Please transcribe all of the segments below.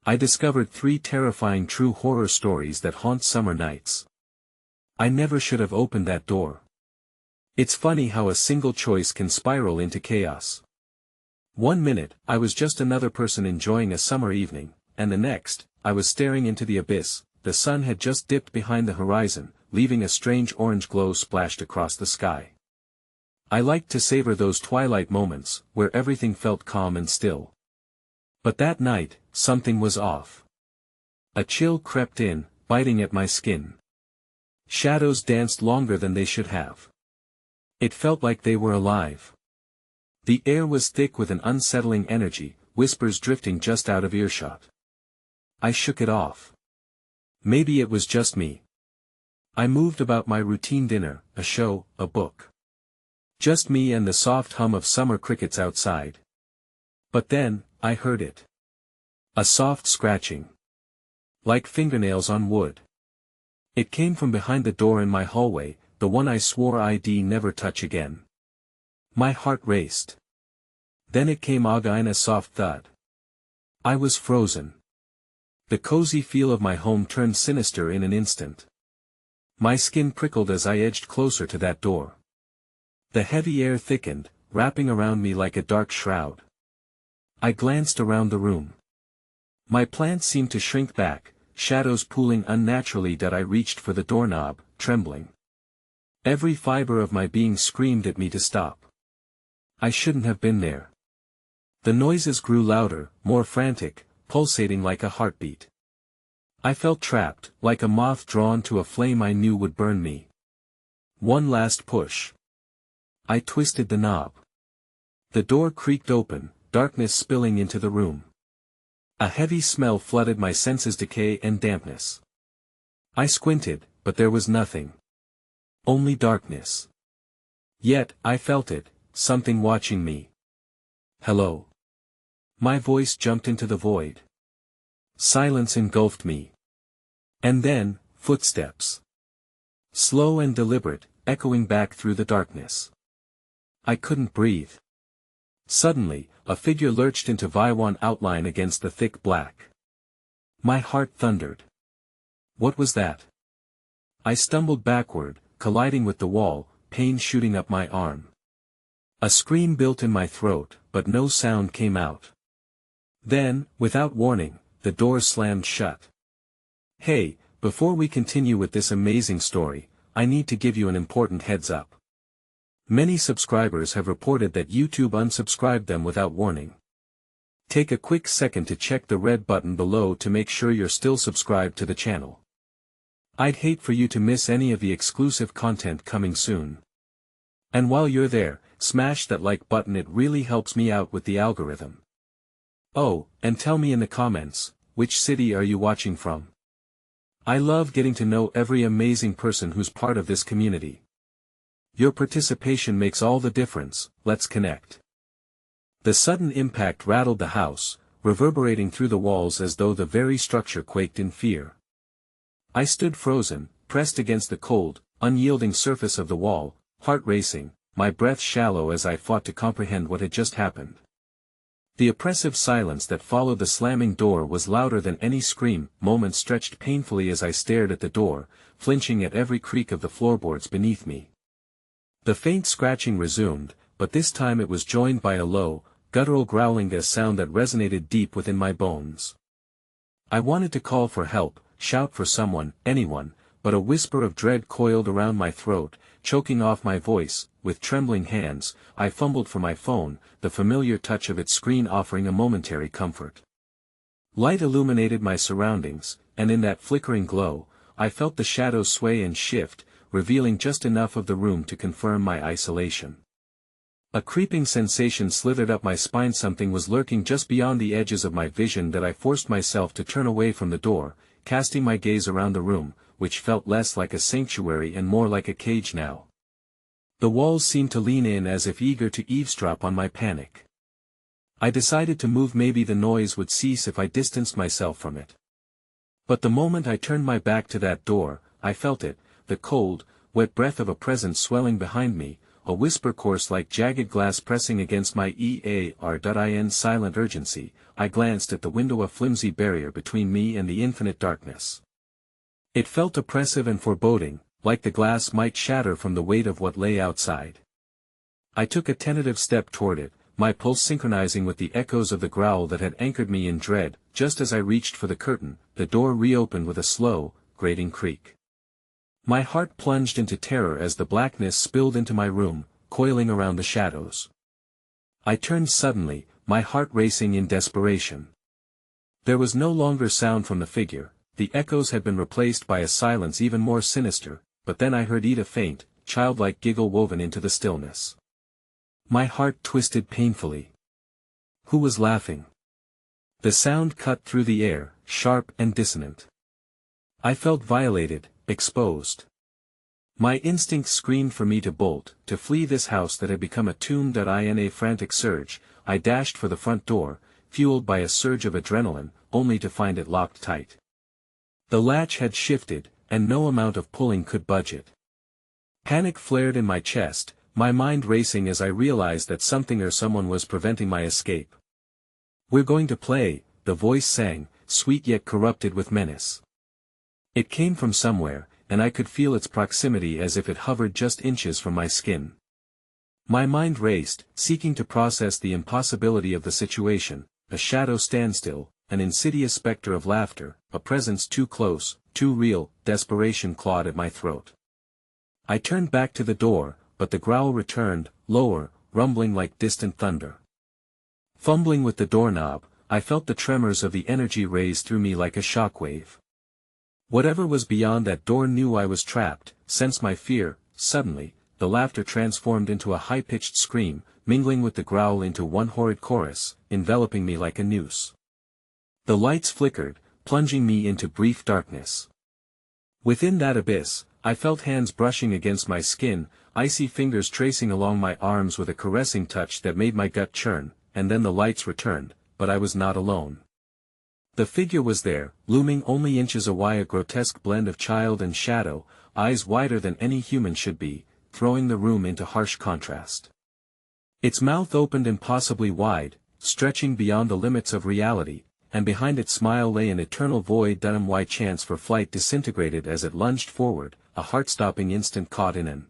I discovered 3 terrifying true horror stories that haunt summer nights. I never should have opened that door. It's funny how a single choice can spiral into chaos. One minute, I was just another person enjoying a summer evening, and the next, I was staring into the abyss. The sun had just dipped behind the horizon, leaving a strange orange glow splashed across the sky. I liked to savor those twilight moments, where everything felt calm and still. But that night, something was off. A chill crept in, biting at my skin. Shadows danced longer than they should have. It felt like they were alive. The air was thick with an unsettling energy, whispers drifting just out of earshot. I shook it off. Maybe it was just me. I moved about my routine dinner, a show, a book. Just me and the soft hum of summer crickets outside. But then, I heard it. A soft scratching. Like fingernails on wood. It came from behind the door in my hallway, the one I swore I'd never touch again. My heart raced. Then it came again, a soft thud. I was frozen. The cozy feel of my home turned sinister in an instant. My skin prickled as I edged closer to that door. The heavy air thickened, wrapping around me like a dark shroud. I glanced around the room. My plants seemed to shrink back, shadows pooling unnaturally that I reached for the doorknob, trembling. Every fiber of my being screamed at me to stop. I shouldn't have been there. The noises grew louder, more frantic, pulsating like a heartbeat. I felt trapped, like a moth drawn to a flame I knew would burn me. One last push. I twisted the knob. The door creaked open, darkness spilling into the room. A heavy smell flooded my senses, decay and dampness. I squinted, but there was nothing. Only darkness. Yet, I felt it, something watching me. Hello. My voice jumped into the void. Silence engulfed me. And then, footsteps. Slow and deliberate, echoing back through the darkness. I couldn't breathe. Suddenly, a figure lurched into Viwan outline against the thick black. My heart thundered. What was that? I stumbled backward, colliding with the wall, pain shooting up my arm. A scream built in my throat, but no sound came out. Then, without warning, the door slammed shut. Hey, before we continue with this amazing story, I need to give you an important heads up. Many subscribers have reported that YouTube unsubscribed them without warning. Take a quick second to check the red button below to make sure you're still subscribed to the channel. I'd hate for you to miss any of the exclusive content coming soon. And while you're there, smash that like button, it really helps me out with the algorithm. Oh, and tell me in the comments, which city are you watching from? I love getting to know every amazing person who's part of this community. Your participation makes all the difference. Let's connect. The sudden impact rattled the house, reverberating through the walls as though the very structure quaked in fear. I stood frozen, pressed against the cold, unyielding surface of the wall, heart racing, my breath shallow as I fought to comprehend what had just happened. The oppressive silence that followed the slamming door was louder than any scream. Moments stretched painfully as I stared at the door, flinching at every creak of the floorboards beneath me. The faint scratching resumed, but this time it was joined by a low, guttural growling, a sound that resonated deep within my bones. I wanted to call for help, shout for someone, anyone, but a whisper of dread coiled around my throat, choking off my voice. With trembling hands, I fumbled for my phone, the familiar touch of its screen offering a momentary comfort. Light illuminated my surroundings, and in that flickering glow, I felt the shadows sway and shift, revealing just enough of the room to confirm my isolation. A creeping sensation slithered up my spine. Something was lurking just beyond the edges of my vision that I forced myself to turn away from the door, casting my gaze around the room, which felt less like a sanctuary and more like a cage now. The walls seemed to lean in as if eager to eavesdrop on my panic. I decided to move. Maybe the noise would cease if I distanced myself from it. But the moment I turned my back to that door, I felt it, the cold, wet breath of a presence swelling behind me, a whisper coarse like jagged glass pressing against my ear. Silent urgency. I glanced at the window, a flimsy barrier between me and the infinite darkness. It felt oppressive and foreboding, like the glass might shatter from the weight of what lay outside. I took a tentative step toward it, my pulse synchronizing with the echoes of the growl that had anchored me in dread. Just as I reached for the curtain, the door reopened with a slow, grating creak. My heart plunged into terror as the blackness spilled into my room, coiling around the shadows. I turned suddenly, my heart racing in desperation. There was no longer sound from the figure, the echoes had been replaced by a silence even more sinister, but then I heard a faint, childlike giggle woven into the stillness. My heart twisted painfully. Who was laughing? The sound cut through the air, sharp and dissonant. I felt violated, exposed. My instincts screamed for me to bolt, to flee this house that had become a tomb. In a frantic surge, I dashed for the front door, fueled by a surge of adrenaline, only to find it locked tight. The latch had shifted, and no amount of pulling could budge it. Panic flared in my chest, my mind racing as I realized that something or someone was preventing my escape. "We're going to play," the voice sang, sweet yet corrupted with menace. It came from somewhere, and I could feel its proximity as if it hovered just inches from my skin. My mind raced, seeking to process the impossibility of the situation, a shadow standstill, an insidious specter of laughter, a presence too close, too real. Desperation clawed at my throat. I turned back to the door, but the growl returned, lower, rumbling like distant thunder. Fumbling with the doorknob, I felt the tremors of the energy raise through me like a shockwave. Whatever was beyond that door knew I was trapped, sensed my fear. Suddenly, the laughter transformed into a high-pitched scream, mingling with the growl into one horrid chorus, enveloping me like a noose. The lights flickered, plunging me into brief darkness. Within that abyss, I felt hands brushing against my skin, icy fingers tracing along my arms with a caressing touch that made my gut churn, and then the lights returned, but I was not alone. The figure was there, looming only inches away, a grotesque blend of child and shadow, eyes wider than any human should be, throwing the room into harsh contrast. Its mouth opened impossibly wide, stretching beyond the limits of reality, and behind its smile lay an eternal void. My chance for flight disintegrated as it lunged forward, a heart-stopping instant caught in an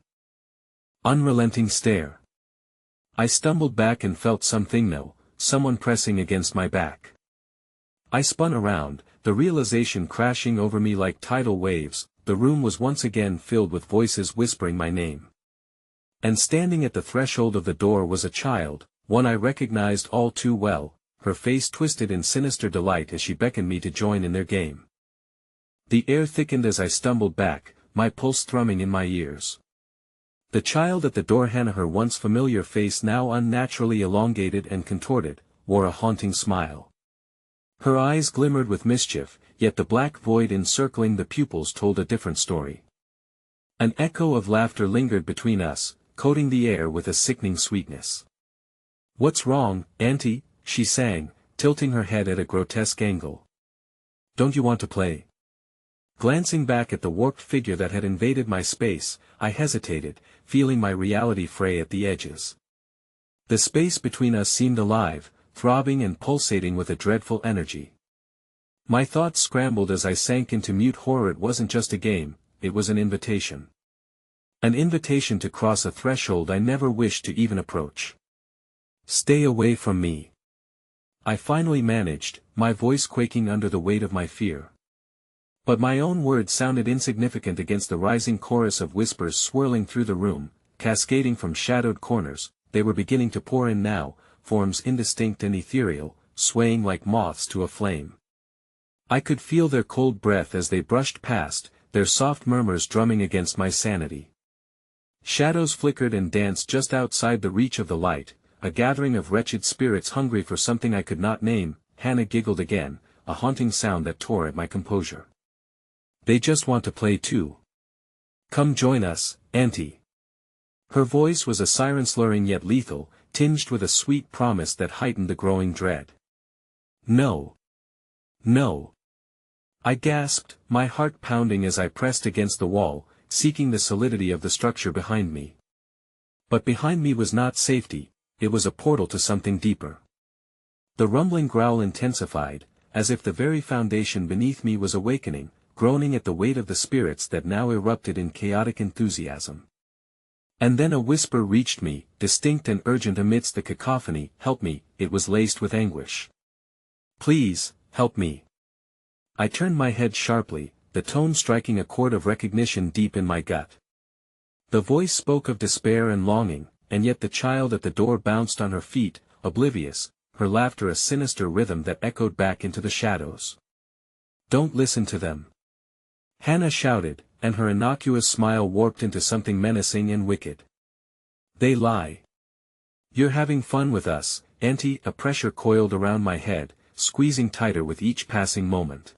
unrelenting stare. I stumbled back and felt someone pressing against my back. I spun around, the realization crashing over me like tidal waves. The room was once again filled with voices whispering my name. And standing at the threshold of the door was a child, one I recognized all too well, her face twisted in sinister delight as she beckoned me to join in their game. The air thickened as I stumbled back, my pulse thrumming in my ears. The child at the door, Hannah, her once familiar face now unnaturally elongated and contorted, wore a haunting smile. Her eyes glimmered with mischief, yet the black void encircling the pupils told a different story. An echo of laughter lingered between us, coating the air with a sickening sweetness. "What's wrong, Auntie?" she sang, tilting her head at a grotesque angle. "Don't you want to play?" Glancing back at the warped figure that had invaded my space, I hesitated, feeling my reality fray at the edges. The space between us seemed alive, throbbing and pulsating with a dreadful energy. My thoughts scrambled as I sank into mute horror. It wasn't just a game, it was an invitation. An invitation to cross a threshold I never wished to even approach. "Stay away from me," I finally managed, my voice quaking under the weight of my fear. But my own words sounded insignificant against the rising chorus of whispers swirling through the room, cascading from shadowed corners. They were beginning to pour in now, forms indistinct and ethereal, swaying like moths to a flame. I could feel their cold breath as they brushed past, their soft murmurs drumming against my sanity. Shadows flickered and danced just outside the reach of the light, a gathering of wretched spirits hungry for something I could not name. Hannah giggled again, a haunting sound that tore at my composure. "They just want to play too. Come join us, Auntie." Her voice was a siren, slurring yet lethal, tinged with a sweet promise that heightened the growing dread. "No. No." I gasped, my heart pounding as I pressed against the wall, seeking the solidity of the structure behind me. But behind me was not safety, it was a portal to something deeper. The rumbling growl intensified, as if the very foundation beneath me was awakening, groaning at the weight of the spirits that now erupted in chaotic enthusiasm. And then a whisper reached me, distinct and urgent amidst the cacophony, "Help me," it was laced with anguish. "Please, help me." I turned my head sharply, the tone striking a chord of recognition deep in my gut. The voice spoke of despair and longing, and yet the child at the door bounced on her feet, oblivious, her laughter a sinister rhythm that echoed back into the shadows. "Don't listen to them," Hannah shouted, and her innocuous smile warped into something menacing and wicked. "They lie. You're having fun with us, Auntie." A pressure coiled around my head, squeezing tighter with each passing moment.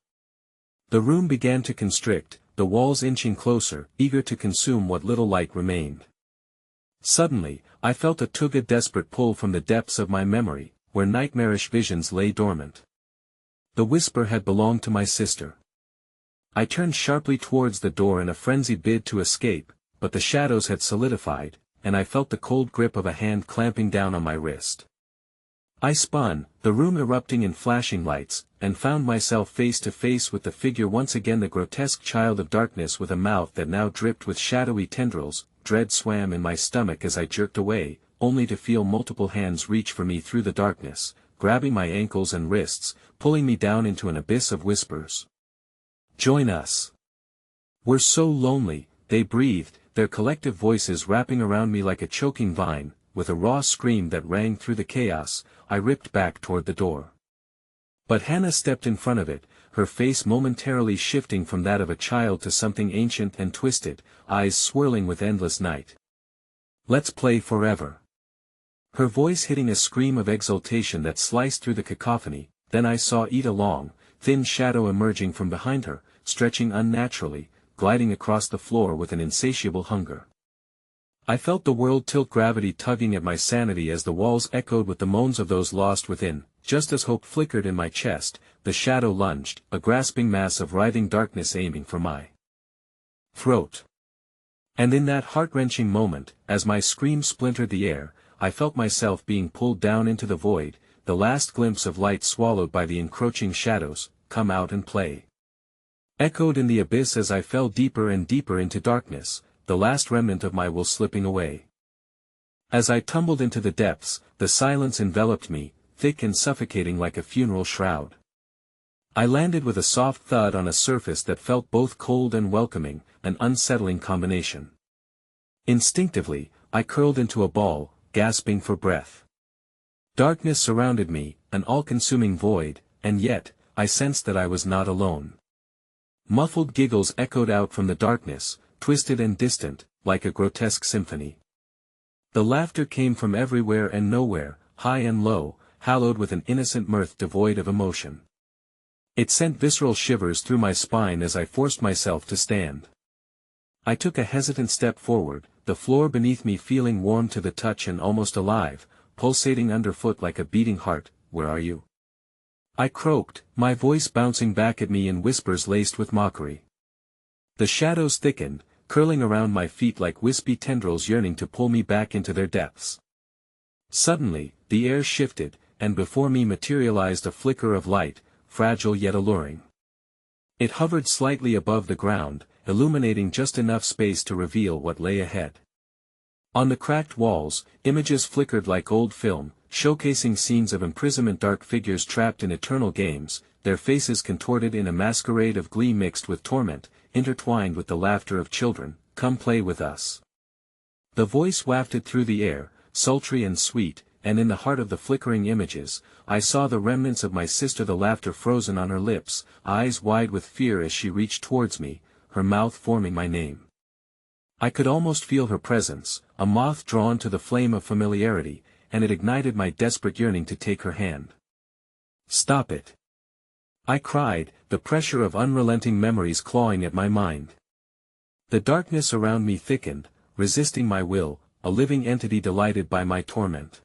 The room began to constrict, the walls inching closer, eager to consume what little light remained. Suddenly, I felt a tug, a desperate pull from the depths of my memory, where nightmarish visions lay dormant. The whisper had belonged to my sister. I turned sharply towards the door in a frenzied bid to escape, but the shadows had solidified, and I felt the cold grip of a hand clamping down on my wrist. I spun, the room erupting in flashing lights, and found myself face to face with the figure once again, the grotesque child of darkness with a mouth that now dripped with shadowy tendrils. Dread swam in my stomach as I jerked away, only to feel multiple hands reach for me through the darkness, grabbing my ankles and wrists, pulling me down into an abyss of whispers. "Join us. We're so lonely," they breathed, their collective voices wrapping around me like a choking vine. With a raw scream that rang through the chaos, I ripped back toward the door. But Hannah stepped in front of it, her face momentarily shifting from that of a child to something ancient and twisted, eyes swirling with endless night. "Let's play forever." Her voice hitting a scream of exultation that sliced through the cacophony. Then I saw Ida Long, thin shadow emerging from behind her, stretching unnaturally, gliding across the floor with an insatiable hunger. I felt the world tilt, gravity tugging at my sanity as the walls echoed with the moans of those lost within. Just as hope flickered in my chest, the shadow lunged, a grasping mass of writhing darkness aiming for my throat. And in that heart-wrenching moment, as my scream splintered the air, I felt myself being pulled down into the void, the last glimpse of light swallowed by the encroaching shadows. "Come out and play," echoed in the abyss as I fell deeper and deeper into darkness, the last remnant of my will slipping away. As I tumbled into the depths, the silence enveloped me, thick and suffocating like a funeral shroud. I landed with a soft thud on a surface that felt both cold and welcoming, an unsettling combination. Instinctively, I curled into a ball, gasping for breath. Darkness surrounded me, an all-consuming void, and yet, I sensed that I was not alone. Muffled giggles echoed out from the darkness, twisted and distant, like a grotesque symphony. The laughter came from everywhere and nowhere, high and low, hallowed with an innocent mirth devoid of emotion. It sent visceral shivers through my spine as I forced myself to stand. I took a hesitant step forward, the floor beneath me feeling warm to the touch and almost alive, pulsating underfoot like a beating heart. "Where are you?" I croaked, my voice bouncing back at me in whispers laced with mockery. The shadows thickened, curling around my feet like wispy tendrils yearning to pull me back into their depths. Suddenly, the air shifted, and before me materialized a flicker of light, fragile yet alluring. It hovered slightly above the ground, illuminating just enough space to reveal what lay ahead. On the cracked walls, images flickered like old film, showcasing scenes of imprisonment, dark figures trapped in eternal games, their faces contorted in a masquerade of glee mixed with torment, intertwined with the laughter of children. "Come play with us." The voice wafted through the air, sultry and sweet, and in the heart of the flickering images, I saw the remnants of my sister, the laughter frozen on her lips, eyes wide with fear as she reached towards me, her mouth forming my name. I could almost feel her presence, a moth drawn to the flame of familiarity, and it ignited my desperate yearning to take her hand. "Stop it!" I cried, the pressure of unrelenting memories clawing at my mind. The darkness around me thickened, resisting my will, a living entity delighted by my torment.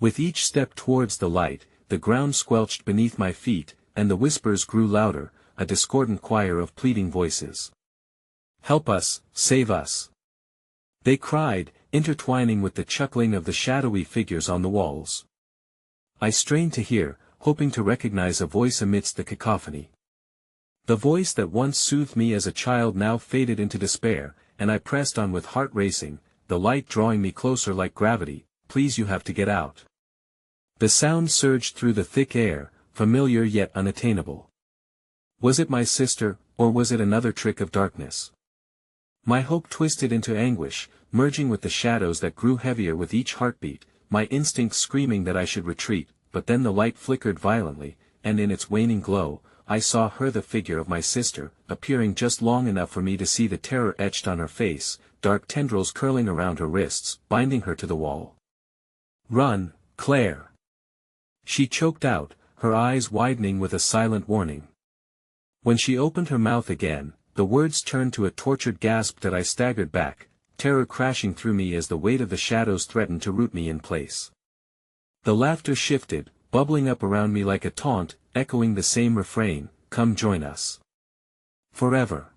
With each step towards the light, the ground squelched beneath my feet, and the whispers grew louder, a discordant choir of pleading voices. "Help us, save us!" they cried, intertwining with the chuckling of the shadowy figures on the walls. I strained to hear, hoping to recognize a voice amidst the cacophony. The voice that once soothed me as a child now faded into despair, and I pressed on with heart racing, the light drawing me closer like gravity. "Please, you have to get out." The sound surged through the thick air, familiar yet unattainable. Was it my sister, or was it another trick of darkness? My hope twisted into anguish, merging with the shadows that grew heavier with each heartbeat, my instincts screaming that I should retreat, but then the light flickered violently, and in its waning glow, I saw her, the figure of my sister, appearing just long enough for me to see the terror etched on her face, dark tendrils curling around her wrists, binding her to the wall. "Run, Claire!" she choked out, her eyes widening with a silent warning. When she opened her mouth again, the words turned to a tortured gasp that I staggered back, terror crashing through me as the weight of the shadows threatened to root me in place. The laughter shifted, bubbling up around me like a taunt, echoing the same refrain, "Come join us. Forever.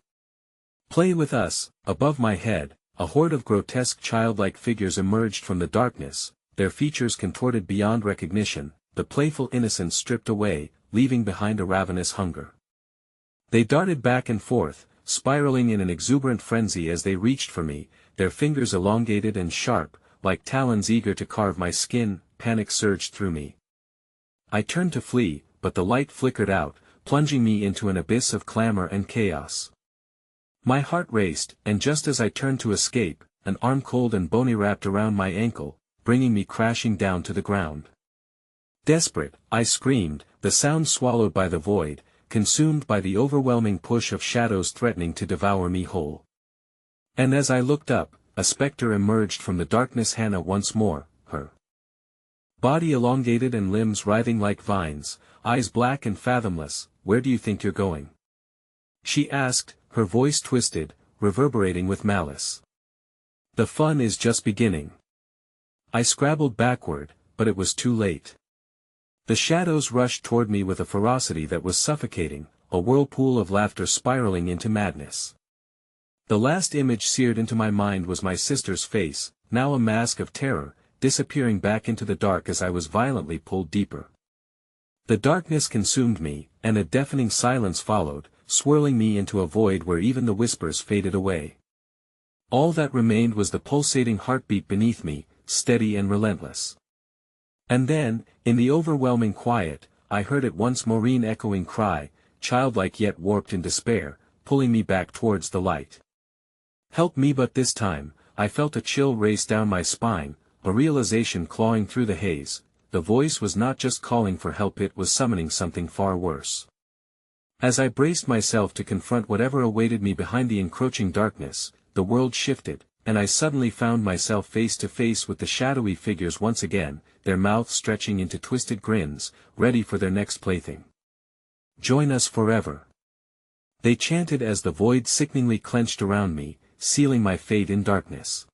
Play with us." Above my head, a horde of grotesque childlike figures emerged from the darkness, their features contorted beyond recognition, the playful innocence stripped away, leaving behind a ravenous hunger. They darted back and forth, spiraling in an exuberant frenzy as they reached for me, their fingers elongated and sharp, like talons eager to carve my skin. Panic surged through me. I turned to flee, but the light flickered out, plunging me into an abyss of clamor and chaos. My heart raced, and just as I turned to escape, an arm cold and bony wrapped around my ankle, bringing me crashing down to the ground. Desperate, I screamed, the sound swallowed by the void, consumed by the overwhelming push of shadows threatening to devour me whole. And as I looked up, a specter emerged from the darkness. Hannah once more, her body elongated and limbs writhing like vines, eyes black and fathomless. "Where do you think you're going?" she asked, her voice twisted, reverberating with malice. "The fun is just beginning." I scrabbled backward, but it was too late. The shadows rushed toward me with a ferocity that was suffocating, a whirlpool of laughter spiraling into madness. The last image seared into my mind was my sister's face, now a mask of terror, disappearing back into the dark as I was violently pulled deeper. The darkness consumed me, and a deafening silence followed, swirling me into a void where even the whispers faded away. All that remained was the pulsating heartbeat beneath me, steady and relentless. And then, in the overwhelming quiet, I heard it once Maureen echoing cry, childlike yet warped in despair, pulling me back towards the light. "Help me!" But this time, I felt a chill race down my spine, a realization clawing through the haze. The voice was not just calling for help, it was summoning something far worse. As I braced myself to confront whatever awaited me behind the encroaching darkness, the world shifted, and I suddenly found myself face to face with the shadowy figures once again, their mouths stretching into twisted grins, ready for their next plaything. "Join us forever," they chanted as the void sickeningly clenched around me, sealing my fate in darkness.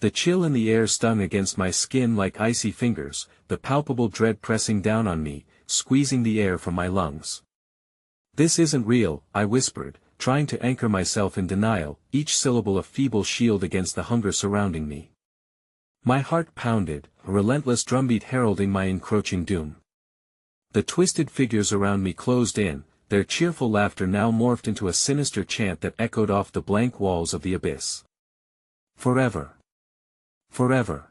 The chill in the air stung against my skin like icy fingers, the palpable dread pressing down on me, squeezing the air from my lungs. "This isn't real," I whispered, trying to anchor myself in denial, each syllable a feeble shield against the hunger surrounding me. My heart pounded, a relentless drumbeat heralding my encroaching doom. The twisted figures around me closed in, their cheerful laughter now morphed into a sinister chant that echoed off the blank walls of the abyss. "Forever. Forever."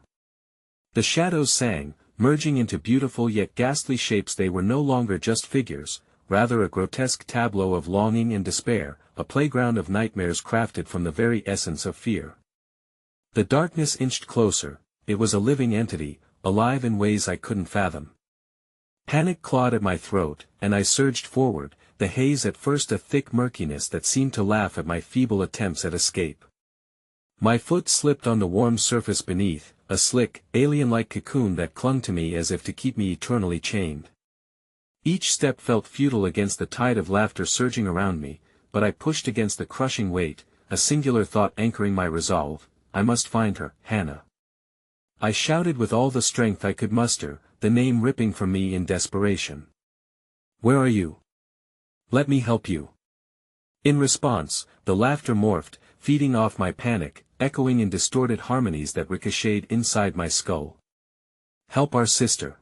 The shadows sang, merging into beautiful yet ghastly shapes. They were no longer just figures, rather a grotesque tableau of longing and despair, a playground of nightmares crafted from the very essence of fear. The darkness inched closer. It was a living entity, alive in ways I couldn't fathom. Panic clawed at my throat, and I surged forward, the haze at first a thick murkiness that seemed to laugh at my feeble attempts at escape. My foot slipped on the warm surface beneath, a slick, alien-like cocoon that clung to me as if to keep me eternally chained. Each step felt futile against the tide of laughter surging around me, but I pushed against the crushing weight, a singular thought anchoring my resolve: I must find her, Hannah. I shouted with all the strength I could muster, the name ripping from me in desperation. "Where are you? Let me help you." In response, the laughter morphed, feeding off my panic, echoing in distorted harmonies that ricocheted inside my skull. "Help our sister!"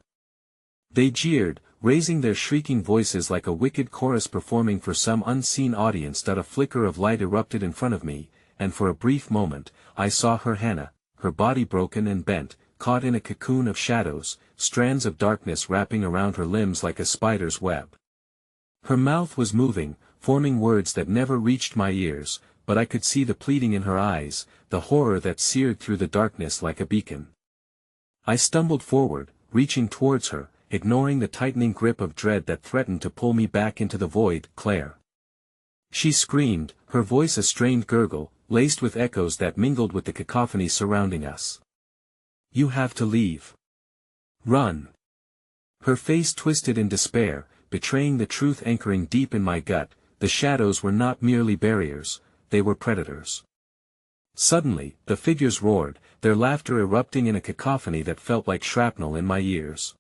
They jeered, raising their shrieking voices like a wicked chorus performing for some unseen audience. A flicker of light erupted in front of me, and for a brief moment, I saw her Hannah, her body broken and bent, caught in a cocoon of shadows, strands of darkness wrapping around her limbs like a spider's web. Her mouth was moving, forming words that never reached my ears, but I could see the pleading in her eyes, the horror that seared through the darkness like a beacon. I stumbled forward, reaching towards her, ignoring the tightening grip of dread that threatened to pull me back into the void. "Claire!" She screamed, her voice a strained gurgle, laced with echoes that mingled with the cacophony surrounding us. "You have to leave. Run!" Her face twisted in despair, betraying the truth anchoring deep in my gut. The shadows were not merely barriers, they were predators. Suddenly, the figures roared, their laughter erupting in a cacophony that felt like shrapnel in my ears.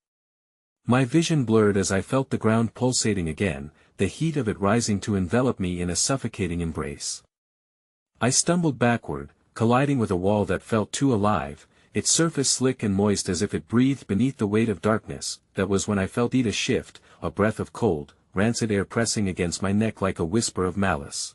My vision blurred as I felt the ground pulsating again, the heat of it rising to envelop me in a suffocating embrace. I stumbled backward, colliding with a wall that felt too alive, its surface slick and moist as if it breathed beneath the weight of darkness. That was when I felt it shift, a breath of cold, rancid air pressing against my neck like a whisper of malice.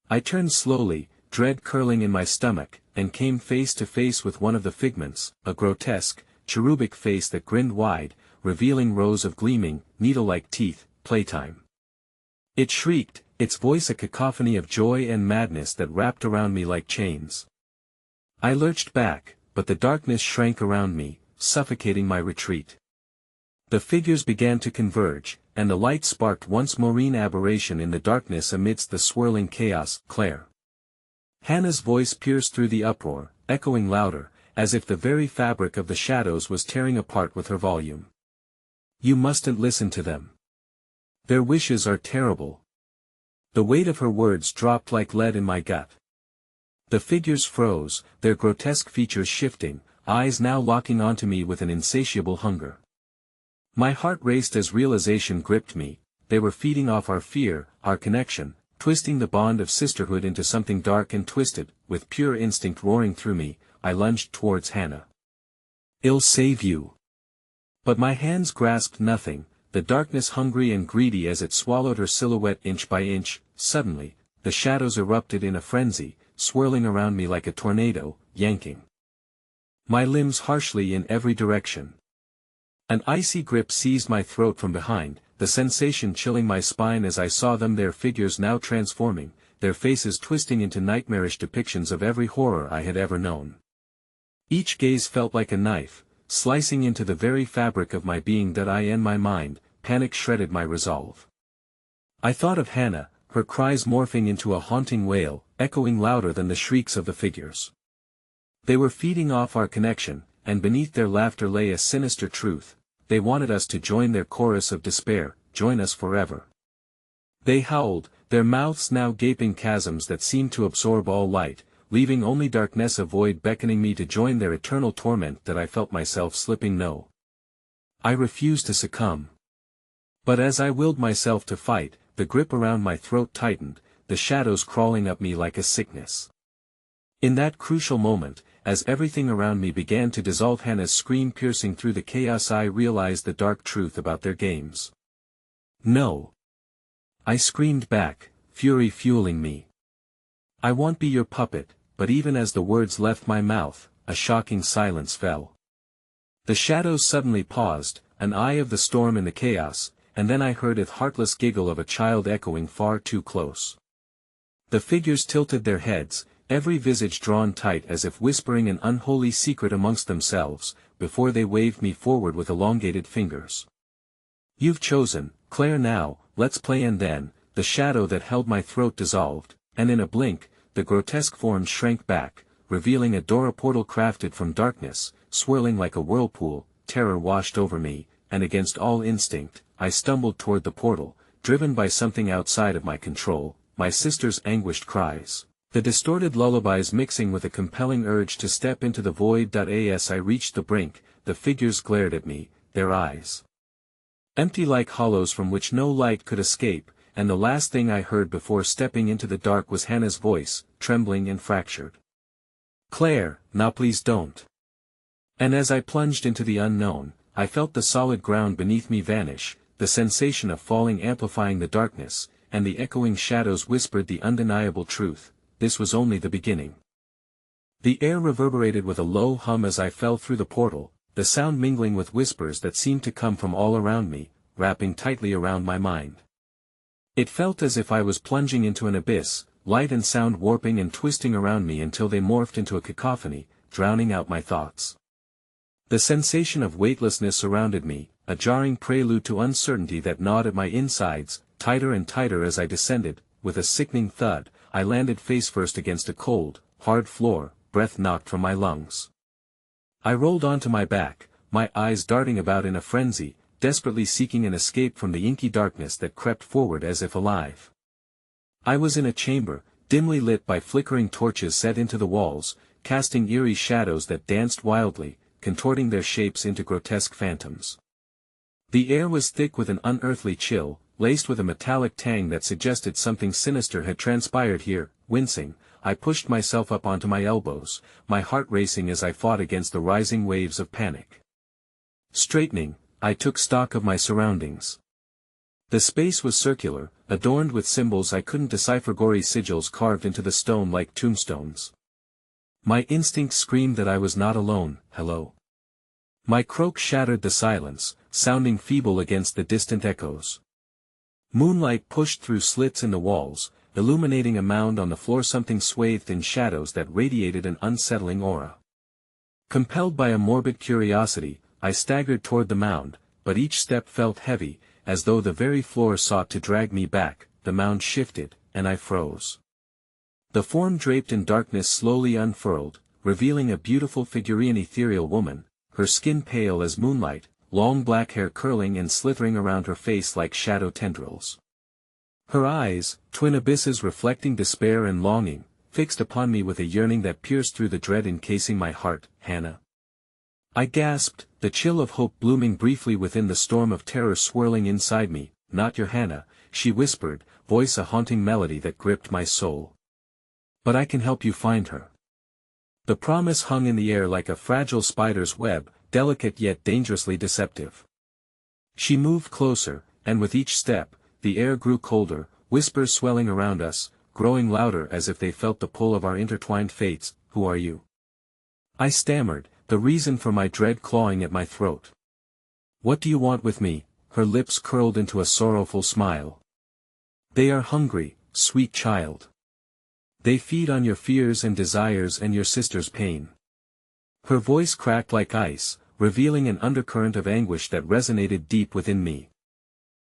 I turned slowly, dread curling in my stomach, and came face to face with one of the figments, a grotesque, cherubic face that grinned wide, revealing rows of gleaming, needle-like teeth. "Playtime!" It shrieked, its voice a cacophony of joy and madness that wrapped around me like chains. I lurched back, but the darkness shrank around me, suffocating my retreat. The figures began to converge, and the light sparked once more aberration in the darkness amidst the swirling chaos. "Claire!" Hannah's voice pierced through the uproar, echoing louder, as if the very fabric of the shadows was tearing apart with her volume. "You mustn't listen to them. Their wishes are terrible." The weight of her words dropped like lead in my gut. The figures froze, their grotesque features shifting, eyes now locking onto me with an insatiable hunger. My heart raced as realization gripped me. They were feeding off our fear, our connection, twisting the bond of sisterhood into something dark and twisted. With pure instinct roaring through me, I lunged towards Hannah. "I'll save you!" But my hands grasped nothing, the darkness hungry and greedy as it swallowed her silhouette inch by inch. Suddenly, the shadows erupted in a frenzy, swirling around me like a tornado, yanking my limbs harshly in every direction. An icy grip seized my throat from behind, the sensation chilling my spine as I saw them, their figures now transforming, their faces twisting into nightmarish depictions of every horror I had ever known. Each gaze felt like a knife, slicing into the very fabric of my being. That I and my mind, panic shredded my resolve. I thought of Hannah, her cries morphing into a haunting wail, echoing louder than the shrieks of the figures. They were feeding off our connection, and beneath their laughter lay a sinister truth. They wanted us to join their chorus of despair, join us forever. They howled, their mouths now gaping chasms that seemed to absorb all light, leaving only darkness, a void beckoning me to join their eternal torment. That I felt myself slipping. No. I refused to succumb. But as I willed myself to fight, the grip around my throat tightened, the shadows crawling up me like a sickness. In that crucial moment, as everything around me began to dissolve, Hannah's scream piercing through the chaos, I realized the dark truth about their games. "No!" I screamed back, fury fueling me. "I won't be your puppet." But even as the words left my mouth, a shocking silence fell. The shadows suddenly paused, an eye of the storm in the chaos, and then I heard the heartless giggle of a child echoing far too close. The figures tilted their heads, every visage drawn tight as if whispering an unholy secret amongst themselves, before they waved me forward with elongated fingers. "You've chosen, Claire, now, let's play." And then, the shadow that held my throat dissolved, and in a blink, the grotesque form shrank back, revealing a door, a portal crafted from darkness, swirling like a whirlpool. Terror washed over me, and against all instinct, I stumbled toward the portal, driven by something outside of my control, my sister's anguished cries, the distorted lullabies mixing with a compelling urge to step into the void. As I reached the brink, the figures glared at me, their eyes empty like hollows from which no light could escape, and the last thing I heard before stepping into the dark was Hannah's voice, trembling and fractured. Claire, now please don't. And as I plunged into the unknown, I felt the solid ground beneath me vanish, the sensation of falling amplifying the darkness, and the echoing shadows whispered the undeniable truth: this was only the beginning. The air reverberated with a low hum as I fell through the portal, the sound mingling with whispers that seemed to come from all around me, wrapping tightly around my mind. It felt as if I was plunging into an abyss, light and sound warping and twisting around me until they morphed into a cacophony, drowning out my thoughts. The sensation of weightlessness surrounded me, a jarring prelude to uncertainty that gnawed at my insides, tighter and tighter as I descended. With a sickening thud, I landed face first against a cold, hard floor, breath knocked from my lungs. I rolled onto my back, my eyes darting about in a frenzy, desperately seeking an escape from the inky darkness that crept forward as if alive. I was in a chamber, dimly lit by flickering torches set into the walls, casting eerie shadows that danced wildly, contorting their shapes into grotesque phantoms. The air was thick with an unearthly chill, laced with a metallic tang that suggested something sinister had transpired here. Wincing, I pushed myself up onto my elbows, my heart racing as I fought against the rising waves of panic. Straightening, I took stock of my surroundings. The space was circular, adorned with symbols I couldn't decipher, gory sigils carved into the stone like tombstones. My instincts screamed that I was not alone. Hello. My croak shattered the silence, sounding feeble against the distant echoes. Moonlight pushed through slits in the walls, illuminating a mound on the floor, something swathed in shadows that radiated an unsettling aura. Compelled by a morbid curiosity, I staggered toward the mound, but each step felt heavy, as though the very floor sought to drag me back. The mound shifted, and I froze. The form draped in darkness slowly unfurled, revealing a beautiful figure, an ethereal woman, her skin pale as moonlight, long black hair curling and slithering around her face like shadow tendrils. Her eyes, twin abysses reflecting despair and longing, fixed upon me with a yearning that pierced through the dread encasing my heart. Hannah. I gasped, the chill of hope blooming briefly within the storm of terror swirling inside me. Not your Hannah, she whispered, voice a haunting melody that gripped my soul. But I can help you find her. The promise hung in the air like a fragile spider's web, delicate yet dangerously deceptive. She moved closer, and with each step, the air grew colder, whispers swelling around us, growing louder as if they felt the pull of our intertwined fates. Who are you? I stammered, the reason for my dread clawing at my throat. What do you want with me? Her lips curled into a sorrowful smile. They are hungry, sweet child. They feed on your fears and desires and your sister's pain. Her voice cracked like ice, revealing an undercurrent of anguish that resonated deep within me.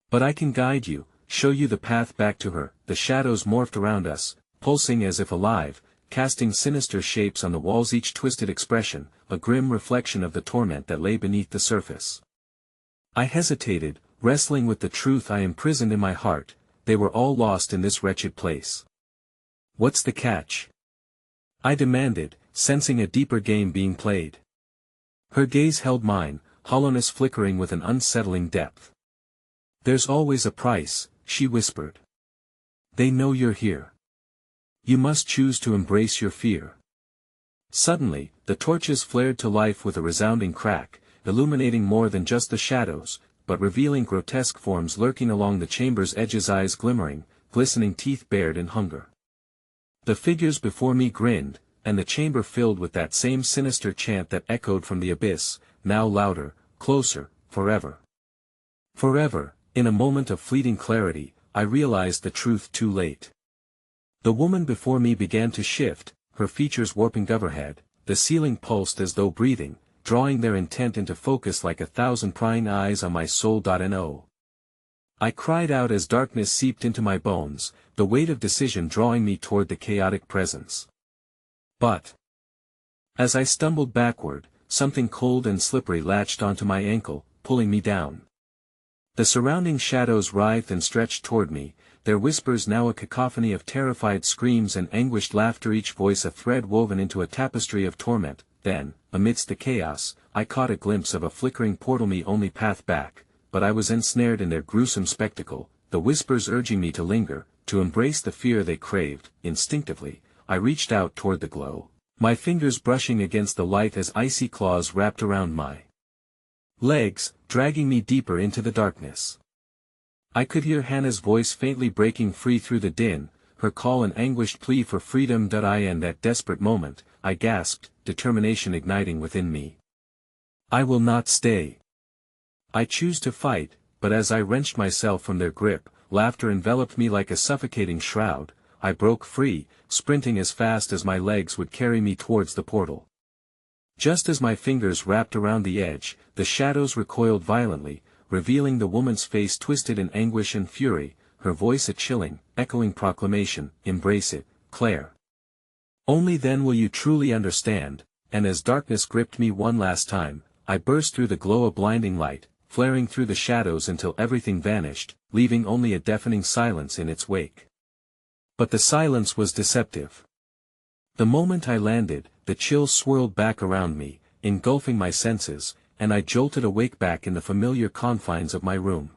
But I can guide you, show you the path back to her. The shadows morphed around us, pulsing as if alive, casting sinister shapes on the walls, each twisted expression, a grim reflection of the torment that lay beneath the surface. I hesitated, wrestling with the truth I imprisoned in my heart. They were all lost in this wretched place. What's the catch? I demanded, sensing a deeper game being played. Her gaze held mine, hollowness flickering with an unsettling depth. There's always a price, she whispered. They know you're here. You must choose to embrace your fear. Suddenly, the torches flared to life with a resounding crack, illuminating more than just the shadows, but revealing grotesque forms lurking along the chamber's edges, eyes glimmering, glistening teeth bared in hunger. The figures before me grinned, and the chamber filled with that same sinister chant that echoed from the abyss, now louder, closer, forever. Forever. In a moment of fleeting clarity, I realized the truth too late. The woman before me began to shift, her features warping overhead, the ceiling pulsed as though breathing, drawing their intent into focus like 1,000 prying eyes on my soul. No. I cried out as darkness seeped into my bones, the weight of decision drawing me toward the chaotic presence. But as I stumbled backward, something cold and slippery latched onto my ankle, pulling me down. The surrounding shadows writhed and stretched toward me, their whispers now a cacophony of terrified screams and anguished laughter, each voice a thread woven into a tapestry of torment. Then, amidst the chaos, I caught a glimpse of a flickering portal, me only path back, but I was ensnared in their gruesome spectacle, the whispers urging me to linger, to embrace the fear they craved. Instinctively, I reached out toward the glow, my fingers brushing against the light as icy claws wrapped around my legs, dragging me deeper into the darkness. I could hear Hannah's voice faintly breaking free through the din, her call an anguished plea for freedom. In that desperate moment, I gasped, determination igniting within me. I will not stay. I choose to fight, but as I wrenched myself from their grip, laughter enveloped me like a suffocating shroud. I broke free, sprinting as fast as my legs would carry me towards the portal. Just as my fingers wrapped around the edge, the shadows recoiled violently, revealing the woman's face twisted in anguish and fury, her voice a chilling, echoing proclamation, "Embrace it, Claire. Only then will you truly understand." And as darkness gripped me one last time, I burst through the glow of blinding light, flaring through the shadows until everything vanished, leaving only a deafening silence in its wake. But the silence was deceptive. The moment I landed, the chill swirled back around me, engulfing my senses, and I jolted awake back in the familiar confines of my room.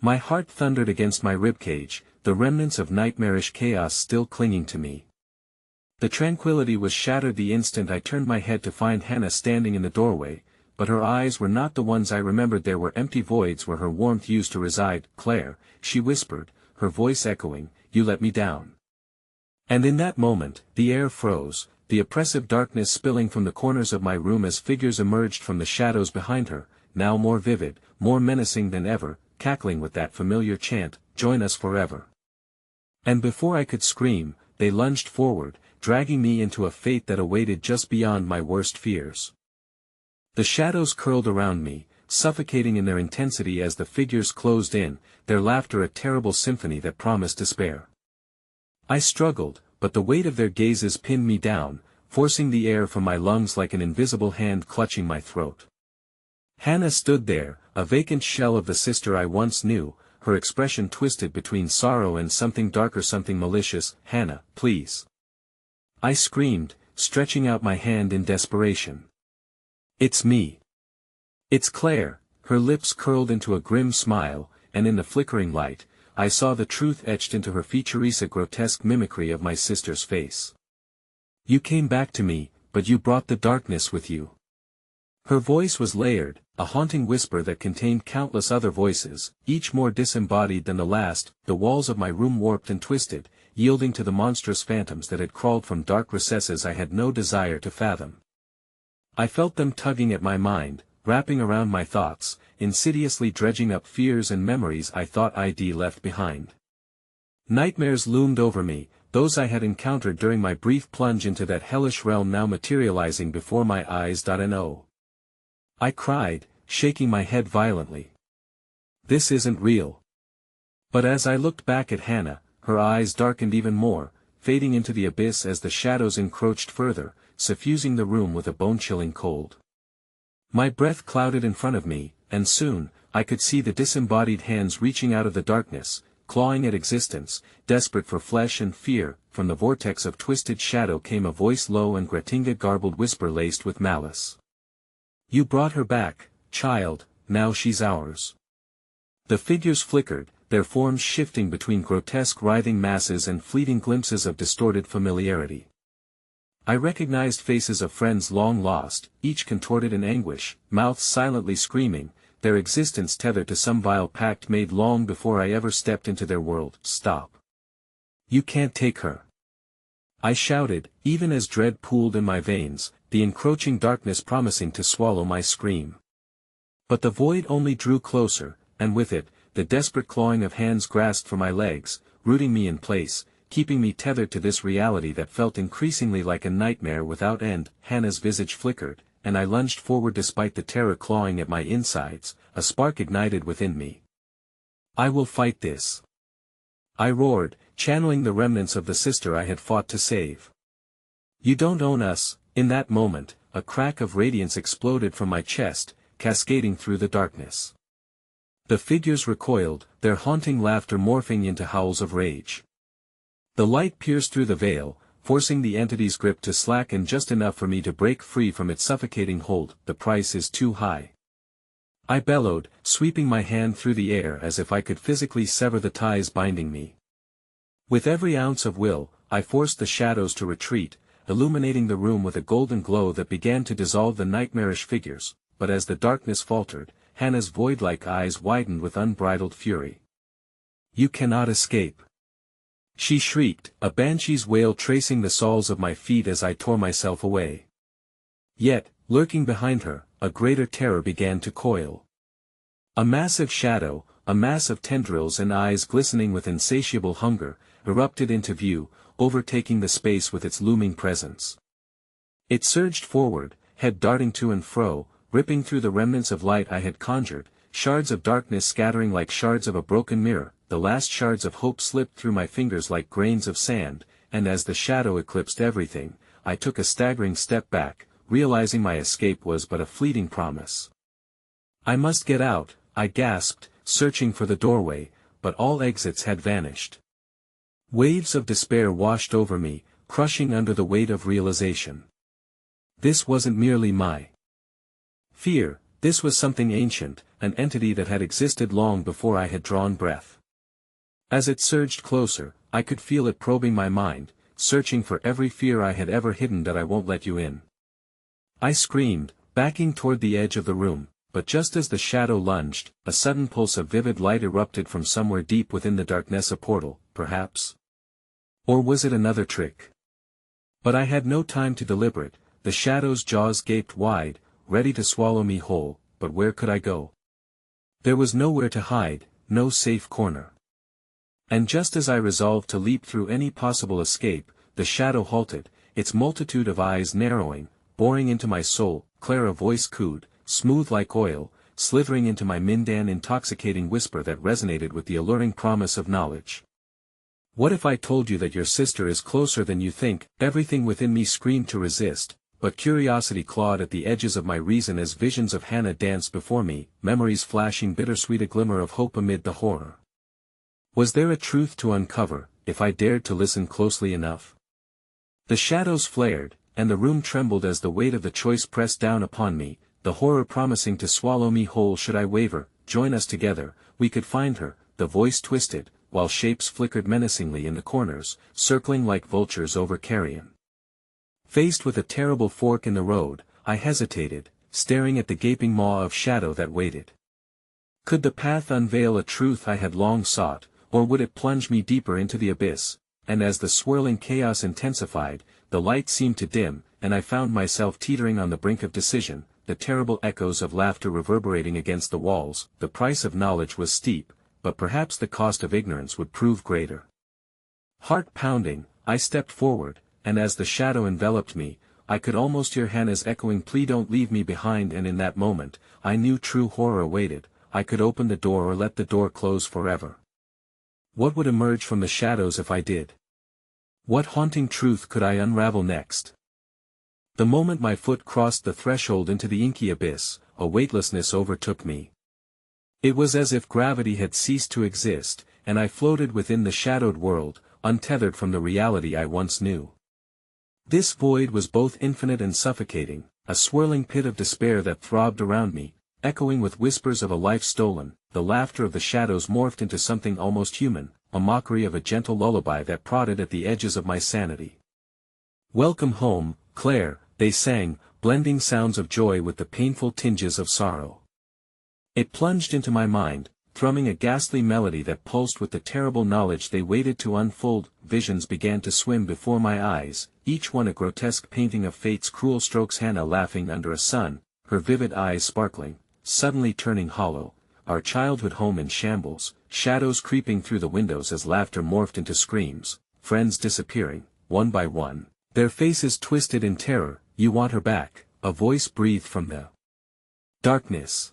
My heart thundered against my ribcage, the remnants of nightmarish chaos still clinging to me. The tranquility was shattered the instant I turned my head to find Hannah standing in the doorway, but her eyes were not the ones I remembered. There were empty voids where her warmth used to reside. "Claire," she whispered, her voice echoing, "you let me down." And in that moment, the air froze, the oppressive darkness spilling from the corners of my room as figures emerged from the shadows behind her, now more vivid, more menacing than ever, cackling with that familiar chant, "Join us forever." And before I could scream, they lunged forward, dragging me into a fate that awaited just beyond my worst fears. The shadows curled around me, suffocating in their intensity as the figures closed in, their laughter a terrible symphony that promised despair. I struggled, but the weight of their gazes pinned me down, forcing the air from my lungs like an invisible hand clutching my throat. Hannah stood there, a vacant shell of the sister I once knew, her expression twisted between sorrow and something darker, something malicious. "Hannah, please." I screamed, stretching out my hand in desperation. "It's me. It's Claire." Her lips curled into a grim smile, and in the flickering light, I saw the truth etched into her features, a grotesque mimicry of my sister's face. "You came back to me, but you brought the darkness with you." Her voice was layered, a haunting whisper that contained countless other voices, each more disembodied than the last. The walls of my room warped and twisted, yielding to the monstrous phantoms that had crawled from dark recesses I had no desire to fathom. I felt them tugging at my mind, wrapping around my thoughts, insidiously dredging up fears and memories I thought I'd left behind. Nightmares loomed over me, those I had encountered during my brief plunge into that hellish realm now materializing before my eyes. No. I cried, shaking my head violently. "This isn't real." But as I looked back at Hannah, her eyes darkened even more, fading into the abyss as the shadows encroached further, suffusing the room with a bone-chilling cold. My breath clouded in front of me, and soon, I could see the disembodied hands reaching out of the darkness, clawing at existence, desperate for flesh and fear. From the vortex of twisted shadow came a voice, low and grating, a garbled whisper laced with malice. "You brought her back, child, now she's ours." The figures flickered, their forms shifting between grotesque writhing masses and fleeting glimpses of distorted familiarity. I recognized faces of friends long lost, each contorted in anguish, mouths silently screaming, their existence tethered to some vile pact made long before I ever stepped into their world. "Stop. You can't take her," I shouted, even as dread pooled in my veins, the encroaching darkness promising to swallow my scream. But the void only drew closer, and with it, the desperate clawing of hands grasped for my legs, rooting me in place, keeping me tethered to this reality that felt increasingly like a nightmare without end. Hannah's visage flickered, and I lunged forward despite the terror clawing at my insides. A spark ignited within me. "I will fight this," I roared, channeling the remnants of the sister I had fought to save. "You don't own us." In that moment, a crack of radiance exploded from my chest, cascading through the darkness. The figures recoiled, their haunting laughter morphing into howls of rage. The light pierced through the veil, forcing the entity's grip to slacken just enough for me to break free from its suffocating hold. "The price is too high," I bellowed, sweeping my hand through the air as if I could physically sever the ties binding me. With every ounce of will, I forced the shadows to retreat, illuminating the room with a golden glow that began to dissolve the nightmarish figures, but as the darkness faltered, Hannah's void-like eyes widened with unbridled fury. "You cannot escape!" she shrieked, a banshee's wail tracing the soles of my feet as I tore myself away. Yet, lurking behind her, a greater terror began to coil. A massive shadow, a mass of tendrils and eyes glistening with insatiable hunger, erupted into view, overtaking the space with its looming presence. It surged forward, head darting to and fro, ripping through the remnants of light I had conjured, shards of darkness scattering like shards of a broken mirror. The last shards of hope slipped through my fingers like grains of sand, and as the shadow eclipsed everything, I took a staggering step back, realizing my escape was but a fleeting promise. "I must get out," I gasped, searching for the doorway, but all exits had vanished. Waves of despair washed over me, crushing under the weight of realization. This wasn't merely my fear, this was something ancient, an entity that had existed long before I had drawn breath. As it surged closer, I could feel it probing my mind, searching for every fear I had ever hidden. "That I won't let you in!" I screamed, backing toward the edge of the room, but just as the shadow lunged, a sudden pulse of vivid light erupted from somewhere deep within the darkness. A portal, perhaps? Or was it another trick? But I had no time to deliberate. The shadow's jaws gaped wide, ready to swallow me whole, but where could I go? There was nowhere to hide, no safe corner. And just as I resolved to leap through any possible escape, the shadow halted, its multitude of eyes narrowing, boring into my soul. "Claire," a voice cooed, smooth like oil, slithering into my mind, an intoxicating whisper that resonated with the alluring promise of knowledge. "What if I told you that your sister is closer than you think?" Everything within me screamed to resist, but curiosity clawed at the edges of my reason as visions of Hannah danced before me, memories flashing bittersweet, a glimmer of hope amid the horror. Was there a truth to uncover, if I dared to listen closely enough? The shadows flared, and the room trembled as the weight of the choice pressed down upon me, the horror promising to swallow me whole should I waver. "Join us together, we could find her," the voice twisted, while shapes flickered menacingly in the corners, circling like vultures over carrion. Faced with a terrible fork in the road, I hesitated, staring at the gaping maw of shadow that waited. Could the path unveil a truth I had long sought, or would it plunge me deeper into the abyss? And as the swirling chaos intensified, the light seemed to dim, and I found myself teetering on the brink of decision, the terrible echoes of laughter reverberating against the walls. The price of knowledge was steep, but perhaps the cost of ignorance would prove greater. Heart pounding, I stepped forward, and as the shadow enveloped me, I could almost hear Hannah's echoing plea, "Don't leave me behind." And in that moment, I knew true horror awaited. I could open the door or let the door close forever. What would emerge from the shadows if I did? What haunting truth could I unravel next? The moment my foot crossed the threshold into the inky abyss, a weightlessness overtook me. It was as if gravity had ceased to exist, and I floated within the shadowed world, untethered from the reality I once knew. This void was both infinite and suffocating, a swirling pit of despair that throbbed around me, echoing with whispers of a life stolen. The laughter of the shadows morphed into something almost human, a mockery of a gentle lullaby that prodded at the edges of my sanity. "Welcome home, Claire," they sang, blending sounds of joy with the painful tinges of sorrow. It plunged into my mind, thrumming a ghastly melody that pulsed with the terrible knowledge they waited to unfold. Visions began to swim before my eyes, each one a grotesque painting of fate's cruel strokes. Hannah laughing under a sun, her vivid eyes sparkling, suddenly turning hollow, our childhood home in shambles, shadows creeping through the windows as laughter morphed into screams, friends disappearing, one by one, their faces twisted in terror. "You want her back," a voice breathed from the darkness.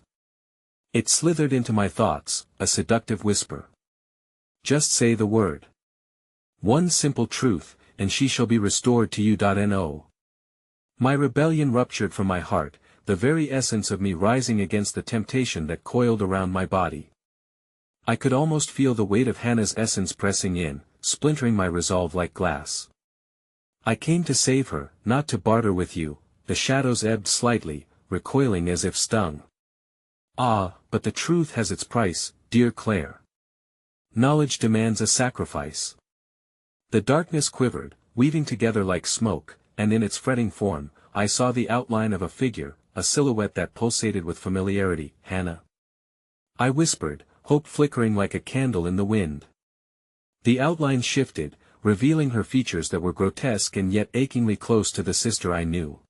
It slithered into my thoughts, a seductive whisper. "Just say the word. One simple truth, and she shall be restored to you." No. My rebellion ruptured from my heart, the very essence of me rising against the temptation that coiled around my body. I could almost feel the weight of Hannah's essence pressing in, splintering my resolve like glass. "I came to save her, not to barter with you." The shadows ebbed slightly, recoiling as if stung. "Ah, but the truth has its price, dear Claire. Knowledge demands a sacrifice." The darkness quivered, weaving together like smoke, and in its fretting form, I saw the outline of a figure, a silhouette that pulsated with familiarity. "Hannah?" I whispered, hope flickering like a candle in the wind. The outline shifted, revealing her features that were grotesque and yet achingly close to the sister I knew.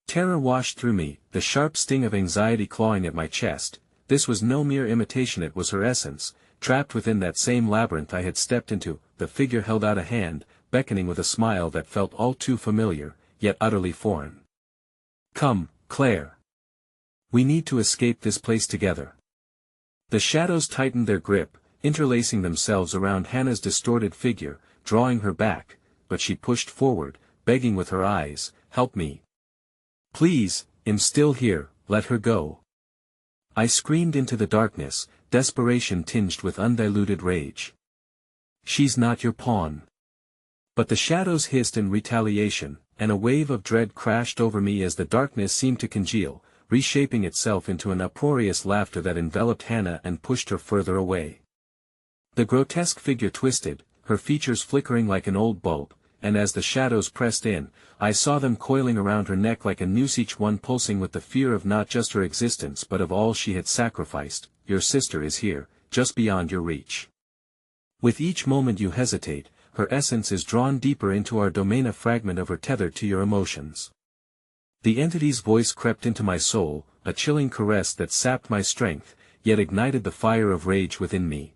Terror washed through me, the sharp sting of anxiety clawing at my chest. This was no mere imitation, it was her essence, trapped within that same labyrinth I had stepped into. The figure held out a hand, beckoning with a smile that felt all too familiar, yet utterly foreign. "Come, Claire. We need to escape this place together." The shadows tightened their grip, interlacing themselves around Hannah's distorted figure, drawing her back, but she pushed forward, begging with her eyes, "Help me. Please, I'm still here, let her go." I screamed into the darkness, desperation tinged with undiluted rage. "She's not your pawn." But the shadows hissed in retaliation, and a wave of dread crashed over me as the darkness seemed to congeal, reshaping itself into an uproarious laughter that enveloped Hannah and pushed her further away. The grotesque figure twisted, her features flickering like an old bulb, and as the shadows pressed in, I saw them coiling around her neck like a noose, each one pulsing with the fear of not just her existence but of all she had sacrificed. "Your sister is here, just beyond your reach. With each moment you hesitate, her essence is drawn deeper into our domain, a fragment of her tethered to your emotions." The entity's voice crept into my soul, a chilling caress that sapped my strength, yet ignited the fire of rage within me.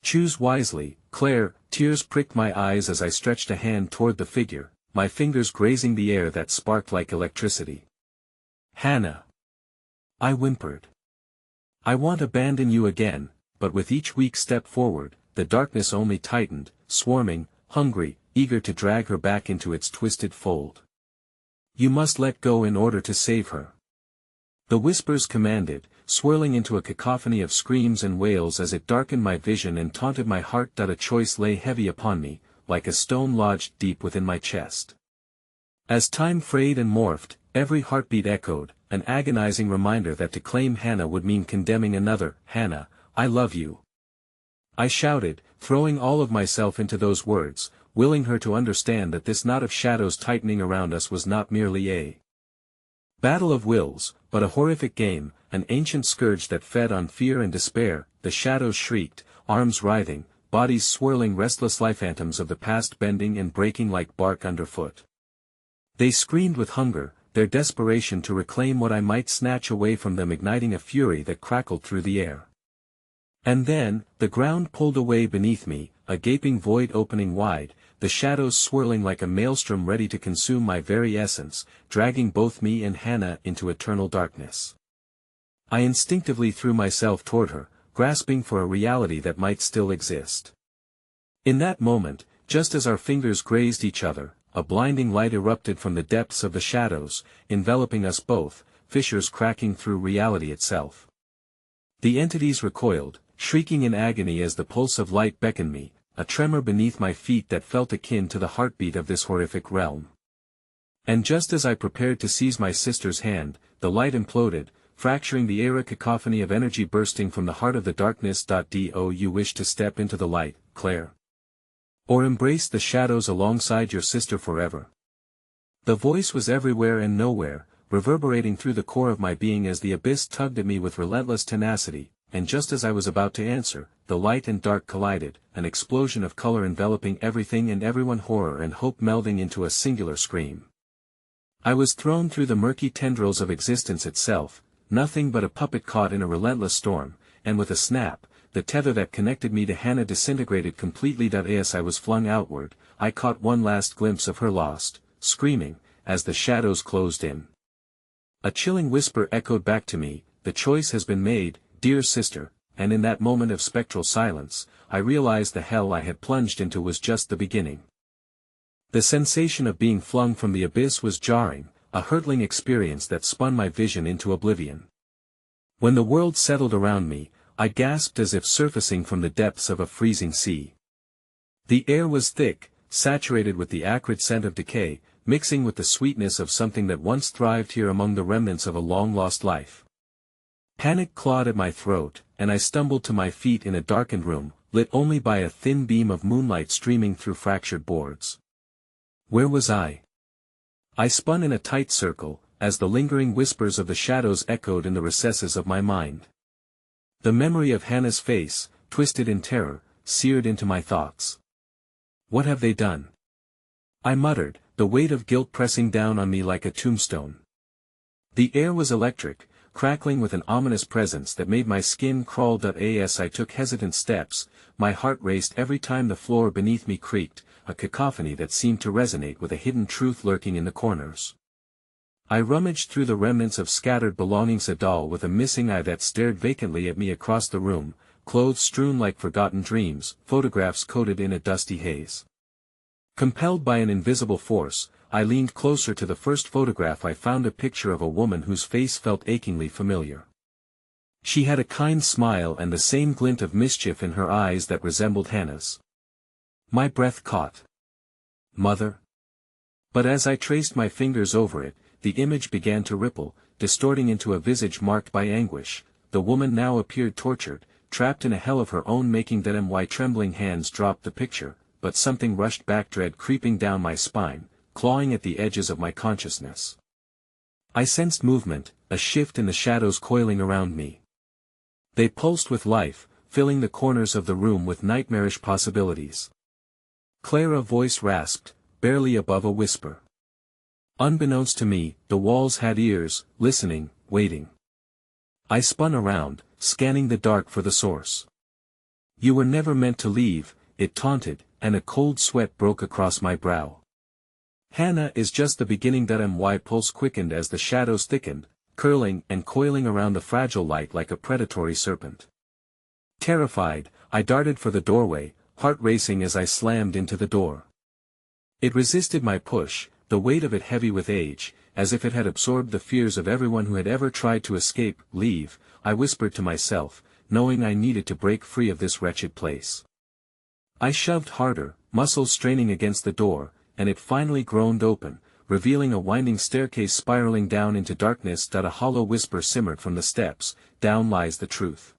"Choose wisely, Claire." Tears pricked my eyes as I stretched a hand toward the figure, my fingers grazing the air that sparked like electricity. "Hannah," I whimpered. "I won't abandon you again," but with each weak step forward, the darkness only tightened, swarming, hungry, eager to drag her back into its twisted fold. "You must let go in order to save her," the whispers commanded, swirling into a cacophony of screams and wails as it darkened my vision and taunted my heart. A choice lay heavy upon me, like a stone lodged deep within my chest. As time frayed and morphed, every heartbeat echoed, an agonizing reminder that to claim Hannah would mean condemning another. "Hannah, I love you," I shouted, throwing all of myself into those words, willing her to understand that this knot of shadows tightening around us was not merely a battle of wills, but a horrific game, an ancient scourge that fed on fear and despair. The shadows shrieked, arms writhing, bodies swirling, restless life phantoms of the past bending and breaking like bark underfoot. They screamed with hunger, their desperation to reclaim what I might snatch away from them igniting a fury that crackled through the air. And then, the ground pulled away beneath me, a gaping void opening wide, the shadows swirling like a maelstrom ready to consume my very essence, dragging both me and Hannah into eternal darkness. I instinctively threw myself toward her, grasping for a reality that might still exist. In that moment, just as our fingers grazed each other, a blinding light erupted from the depths of the shadows, enveloping us both, fissures cracking through reality itself. The entities recoiled, shrieking in agony as the pulse of light beckoned me, a tremor beneath my feet that felt akin to the heartbeat of this horrific realm. And just as I prepared to seize my sister's hand, the light imploded, fracturing the air, a cacophony of energy bursting from the heart of the darkness. "Do you wish to step into the light, Claire? Or embrace the shadows alongside your sister forever?" The voice was everywhere and nowhere, reverberating through the core of my being as the abyss tugged at me with relentless tenacity, and just as I was about to answer, the light and dark collided, an explosion of color enveloping everything and everyone, horror and hope melding into a singular scream. I was thrown through the murky tendrils of existence itself, nothing but a puppet caught in a relentless storm, and with a snap, the tether that connected me to Hannah disintegrated completely. As I was flung outward, I caught one last glimpse of her lost, screaming, as the shadows closed in. A chilling whisper echoed back to me, "The choice has been made, dear sister," and in that moment of spectral silence, I realized the hell I had plunged into was just the beginning. The sensation of being flung from the abyss was jarring, a hurtling experience that spun my vision into oblivion. When the world settled around me, I gasped as if surfacing from the depths of a freezing sea. The air was thick, saturated with the acrid scent of decay, mixing with the sweetness of something that once thrived here among the remnants of a long-lost life. Panic clawed at my throat, and I stumbled to my feet in a darkened room, lit only by a thin beam of moonlight streaming through fractured boards. Where was I? I spun in a tight circle, as the lingering whispers of the shadows echoed in the recesses of my mind. The memory of Hannah's face, twisted in terror, seared into my thoughts. What have they done? I muttered, the weight of guilt pressing down on me like a tombstone. The air was electric, crackling with an ominous presence that made my skin crawl. As I took hesitant steps, my heart raced every time the floor beneath me creaked, a cacophony that seemed to resonate with a hidden truth lurking in the corners. I rummaged through the remnants of scattered belongings, a doll with a missing eye that stared vacantly at me across the room, clothes strewn like forgotten dreams, photographs coated in a dusty haze. Compelled by an invisible force, I leaned closer to the first photograph. I found a picture of a woman whose face felt achingly familiar. She had a kind smile and the same glint of mischief in her eyes that resembled Hannah's. My breath caught. Mother? But as I traced my fingers over it, the image began to ripple, distorting into a visage marked by anguish. The woman now appeared tortured, trapped in a hell of her own making. My trembling hands dropped the picture, but something rushed back, dread creeping down my spine, clawing at the edges of my consciousness. I sensed movement, a shift in the shadows coiling around me. They pulsed with life, filling the corners of the room with nightmarish possibilities. Clara's voice rasped, barely above a whisper. Unbeknownst to me, the walls had ears, listening, waiting. I spun around, scanning the dark for the source. You were never meant to leave, it taunted, and a cold sweat broke across my brow. Hannah is just the beginning. My pulse quickened as the shadows thickened, curling and coiling around the fragile light like a predatory serpent. Terrified, I darted for the doorway, heart racing as I slammed into the door. It resisted my push, the weight of it heavy with age, as if it had absorbed the fears of everyone who had ever tried to escape. Leave, I whispered to myself, knowing I needed to break free of this wretched place. I shoved harder, muscles straining against the door, and it finally groaned open, revealing a winding staircase spiraling down into darkness. A hollow whisper simmered from the steps, down lies the truth.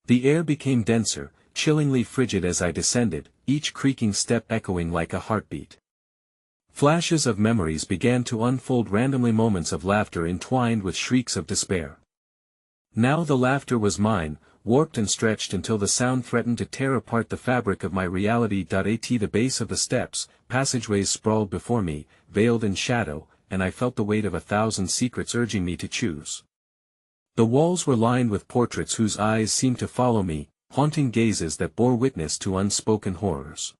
The air became denser, chillingly frigid as I descended, each creaking step echoing like a heartbeat. Flashes of memories began to unfold, randomly, moments of laughter entwined with shrieks of despair. Now the laughter was mine, warped and stretched until the sound threatened to tear apart the fabric of my reality. At the base of the steps, passageways sprawled before me, veiled in shadow, and I felt the weight of 1,000 secrets urging me to choose. The walls were lined with portraits whose eyes seemed to follow me, haunting gazes that bore witness to unspoken horrors.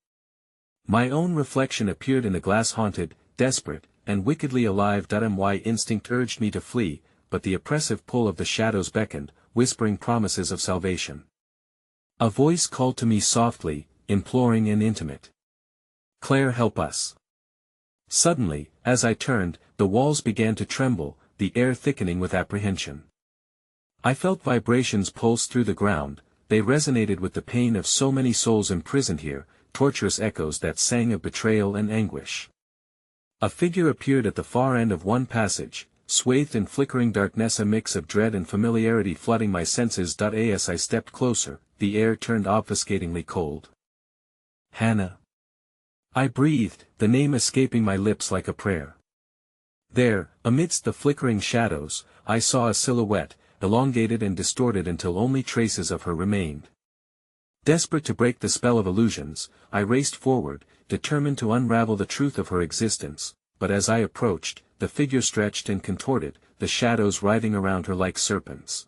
My own reflection appeared in the glass, haunted, desperate, and wickedly alive. My instinct urged me to flee, but the oppressive pull of the shadows beckoned, whispering promises of salvation. A voice called to me softly, imploring and intimate. Claire, help us. Suddenly, as I turned, the walls began to tremble, the air thickening with apprehension. I felt vibrations pulse through the ground, they resonated with the pain of so many souls imprisoned here, torturous echoes that sang of betrayal and anguish. A figure appeared at the far end of one passage, swathed in flickering darkness, a mix of dread and familiarity flooding my senses. As I stepped closer, the air turned obfuscatingly cold. Hannah. I breathed, the name escaping my lips like a prayer. There, amidst the flickering shadows, I saw a silhouette, elongated and distorted until only traces of her remained. Desperate to break the spell of illusions, I raced forward, determined to unravel the truth of her existence, but as I approached, the figure stretched and contorted, the shadows writhing around her like serpents.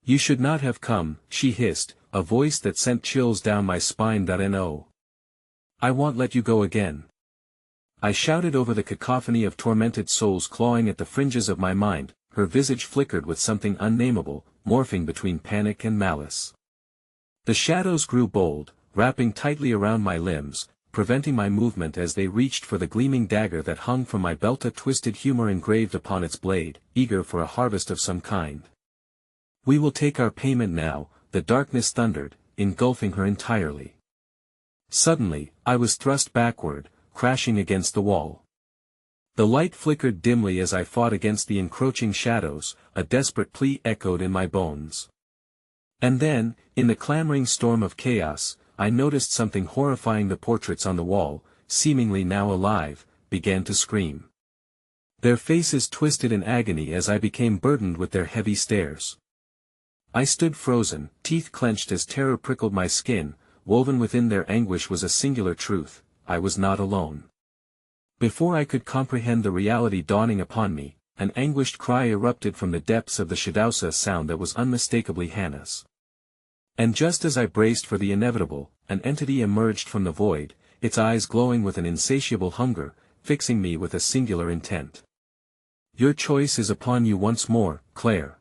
You should not have come, she hissed, a voice that sent chills down my spine. No. I won't let you go again. I shouted over the cacophony of tormented souls clawing at the fringes of my mind. Her visage flickered with something unnameable, morphing between panic and malice. The shadows grew bold, wrapping tightly around my limbs, preventing my movement as they reached for the gleaming dagger that hung from my belt, a twisted humor engraved upon its blade, eager for a harvest of some kind. We will take our payment now, the darkness thundered, engulfing her entirely. Suddenly, I was thrust backward, crashing against the wall. The light flickered dimly as I fought against the encroaching shadows, a desperate plea echoed in my bones. And then, in the clamoring storm of chaos, I noticed something horrifying. The portraits on the wall, seemingly now alive, began to scream. Their faces twisted in agony as I became burdened with their heavy stares. I stood frozen, teeth clenched as terror prickled my skin. Woven within their anguish was a singular truth: I was not alone. Before I could comprehend the reality dawning upon me, an anguished cry erupted from the depths of the shadow, a sound that was unmistakably Hannah's. And just as I braced for the inevitable, an entity emerged from the void, its eyes glowing with an insatiable hunger, fixing me with a singular intent. "Your choice is upon you once more, Claire.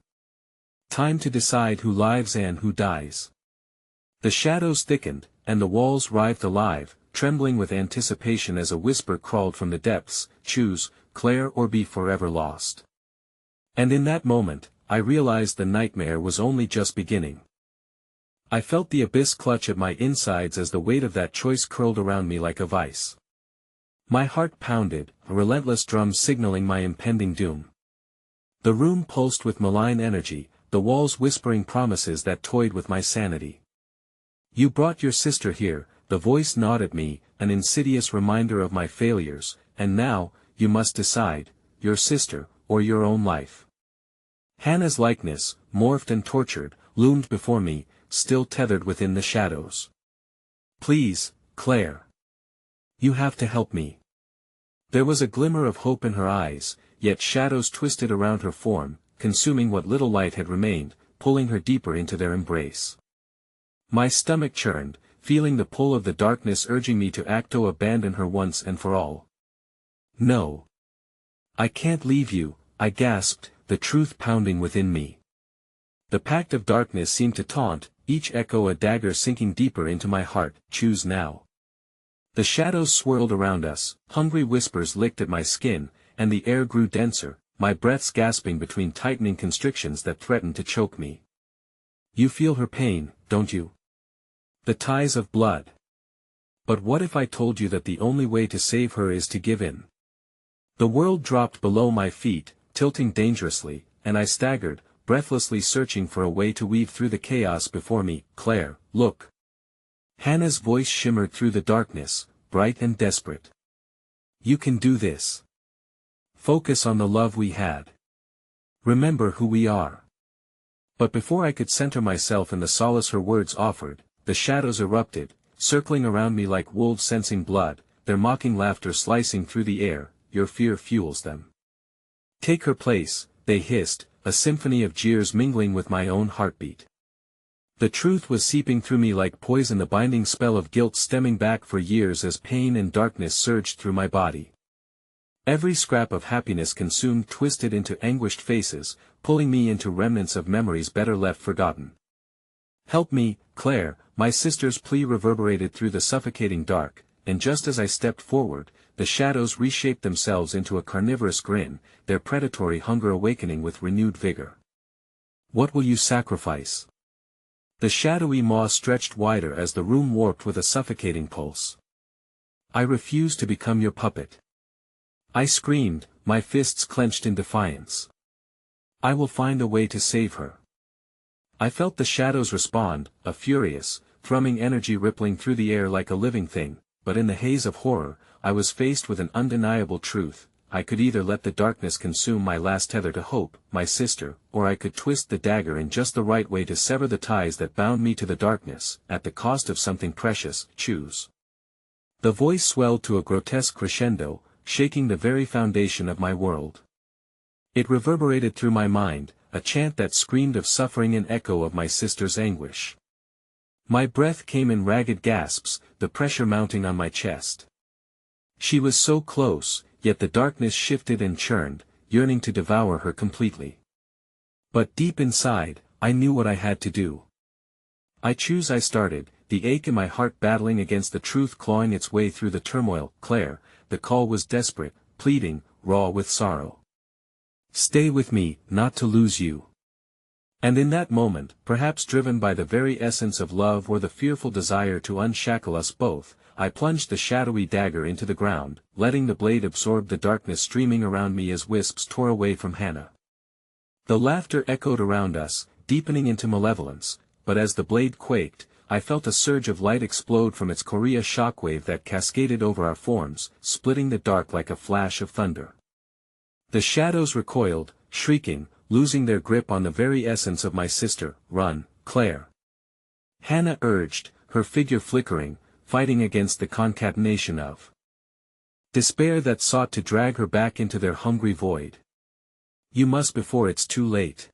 Time to decide who lives and who dies." The shadows thickened, and the walls writhed alive, trembling with anticipation as a whisper crawled from the depths: "Choose, Claire, or be forever lost." And in that moment, I realized the nightmare was only just beginning. I felt the abyss clutch at my insides as the weight of that choice curled around me like a vice. My heart pounded, a relentless drum signaling my impending doom. The room pulsed with malign energy, the walls whispering promises that toyed with my sanity. "You brought your sister here," the voice gnawed at me, an insidious reminder of my failures, "and now, you must decide, your sister, or your own life." Hannah's likeness, morphed and tortured, loomed before me, still tethered within the shadows. "Please, Claire. You have to help me." There was a glimmer of hope in her eyes, yet shadows twisted around her form, consuming what little light had remained, pulling her deeper into their embrace. My stomach churned, feeling the pull of the darkness urging me to abandon her once and for all. "No. I can't leave you," I gasped, the truth pounding within me. The pact of darkness seemed to taunt, each echo a dagger sinking deeper into my heart: "Choose now." The shadows swirled around us, hungry whispers licked at my skin, and the air grew denser, my breaths gasping between tightening constrictions that threatened to choke me. "You feel her pain, don't you? The ties of blood. But what if I told you that the only way to save her is to give in?" The world dropped below my feet, tilting dangerously, and I staggered, breathlessly searching for a way to weave through the chaos before me. "Claire, look." Hannah's voice shimmered through the darkness, bright and desperate. "You can do this. Focus on the love we had. Remember who we are." But before I could center myself in the solace her words offered, the shadows erupted, circling around me like wolves sensing blood, their mocking laughter slicing through the air. "Your fear fuels them. Take her place," they hissed, a symphony of jeers mingling with my own heartbeat. The truth was seeping through me like poison, the binding spell of guilt stemming back for years as pain and darkness surged through my body. Every scrap of happiness consumed twisted into anguished faces, pulling me into remnants of memories better left forgotten. "Help me, Claire," my sister's plea reverberated through the suffocating dark, and just as I stepped forward, the shadows reshaped themselves into a carnivorous grin, their predatory hunger awakening with renewed vigor. "What will you sacrifice?" The shadowy maw stretched wider as the room warped with a suffocating pulse. "I refuse to become your puppet," I screamed, my fists clenched in defiance. "I will find a way to save her." I felt the shadows respond, a furious, thrumming energy rippling through the air like a living thing, but in the haze of horror, I was faced with an undeniable truth: I could either let the darkness consume my last tether to hope, my sister, or I could twist the dagger in just the right way to sever the ties that bound me to the darkness, at the cost of something precious. "Choose." The voice swelled to a grotesque crescendo, shaking the very foundation of my world. It reverberated through my mind, a chant that screamed of suffering and echo of my sister's anguish. My breath came in ragged gasps, the pressure mounting on my chest. She was so close, yet the darkness shifted and churned, yearning to devour her completely. But deep inside, I knew what I had to do. "I choose," I started, the ache in my heart battling against the truth clawing its way through the turmoil. "Claire," the call was desperate, pleading, raw with sorrow. "Stay with me, not to lose you." And in that moment, perhaps driven by the very essence of love or the fearful desire to unshackle us both, I plunged the shadowy dagger into the ground, letting the blade absorb the darkness streaming around me as wisps tore away from Hannah. The laughter echoed around us, deepening into malevolence, but as the blade quaked, I felt a surge of light explode from its chorea shockwave that cascaded over our forms, splitting the dark like a flash of thunder. The shadows recoiled, shrieking, losing their grip on the very essence of my sister. "Run, Claire!" Hannah urged, her figure flickering, fighting against the concatenation of despair that sought to drag her back into their hungry void. "You must before it's too late."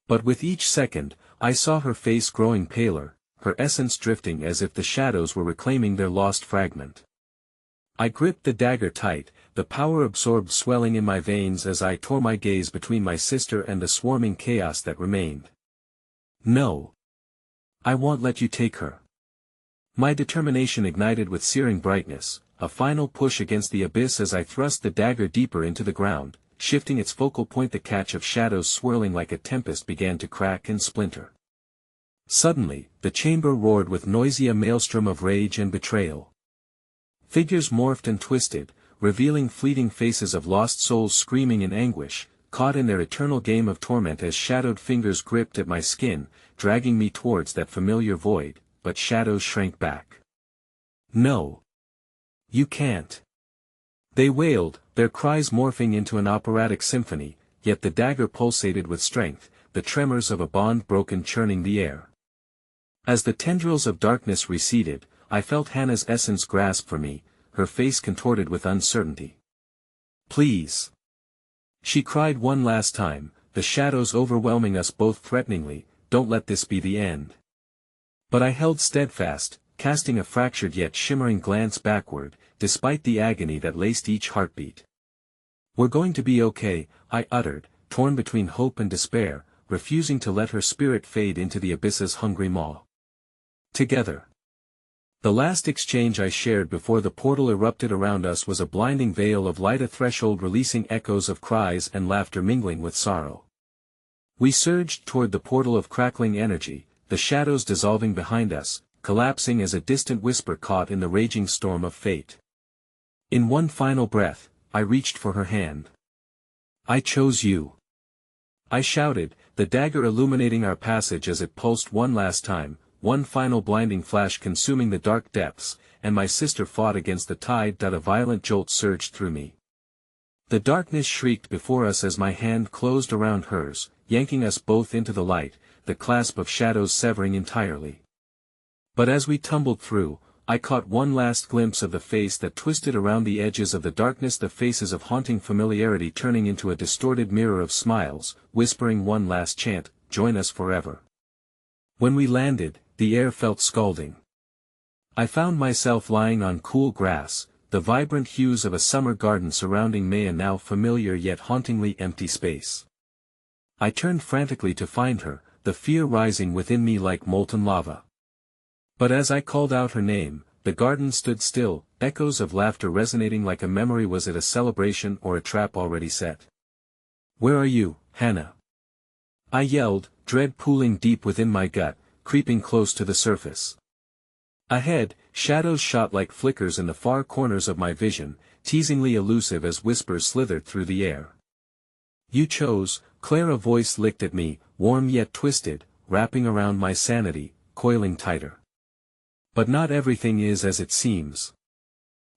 But with each second, I saw her face growing paler, her essence drifting as if the shadows were reclaiming their lost fragment. I gripped the dagger tight, the power-absorbed swelling in my veins as I tore my gaze between my sister and the swarming chaos that remained. "No. I won't let you take her." My determination ignited with searing brightness, a final push against the abyss as I thrust the dagger deeper into the ground, shifting its focal point. The catch of shadows swirling like a tempest began to crack and splinter. Suddenly, the chamber roared with noisy a maelstrom of rage and betrayal. Figures morphed and twisted, revealing fleeting faces of lost souls screaming in anguish, caught in their eternal game of torment as shadowed fingers gripped at my skin, dragging me towards that familiar void, but shadows shrank back. "No. You can't." They wailed, their cries morphing into an operatic symphony, yet the dagger pulsated with strength, the tremors of a bond broken churning the air. As the tendrils of darkness receded, I felt Hannah's essence grasp for me, her face contorted with uncertainty. "Please!" she cried one last time, the shadows overwhelming us both threateningly. "Don't let this be the end." But I held steadfast, casting a fractured yet shimmering glance backward, despite the agony that laced each heartbeat. "We're going to be okay," I uttered, torn between hope and despair, refusing to let her spirit fade into the abyss's hungry maw. Together. The last exchange I shared before the portal erupted around us was a blinding veil of light, a threshold releasing echoes of cries and laughter mingling with sorrow. We surged toward the portal of crackling energy, the shadows dissolving behind us, collapsing as a distant whisper caught in the raging storm of fate. In one final breath, I reached for her hand. "I chose you," I shouted, the dagger illuminating our passage as it pulsed one last time, one final blinding flash consuming the dark depths, and my sister fought against the tide. A violent jolt surged through me. The darkness shrieked before us as my hand closed around hers, yanking us both into the light, the clasp of shadows severing entirely. But as we tumbled through, I caught one last glimpse of the face that twisted around the edges of the darkness, the faces of haunting familiarity turning into a distorted mirror of smiles, whispering one last chant, "Join us forever." When we landed, the air felt scalding. I found myself lying on cool grass, the vibrant hues of a summer garden surrounding me, a now familiar yet hauntingly empty space. I turned frantically to find her, the fear rising within me like molten lava. But as I called out her name, the garden stood still, echoes of laughter resonating like a memory. Was it a celebration or a trap already set? "Where are you, Hannah?" I yelled, dread pooling deep within my gut, creeping close to the surface. Ahead, shadows shot like flickers in the far corners of my vision, teasingly elusive as whispers slithered through the air. "You chose," Claire, a voice licked at me, warm yet twisted, wrapping around my sanity, coiling tighter. "But not everything is as it seems."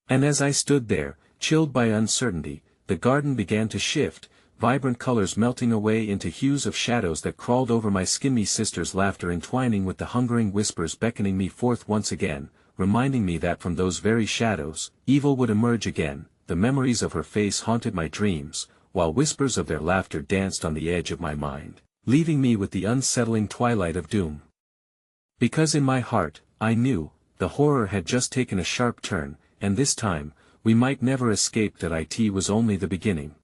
And as I stood there, chilled by uncertainty, the garden began to shift, vibrant colors melting away into hues of shadows that crawled over my skin. My sister's laughter entwining with the hungering whispers beckoning me forth once again, reminding me that from those very shadows, evil would emerge again. The memories of her face haunted my dreams, while whispers of their laughter danced on the edge of my mind, leaving me with the unsettling twilight of doom. Because in my heart, I knew, the horror had just taken a sharp turn, and this time, we might never escape. It was only the beginning.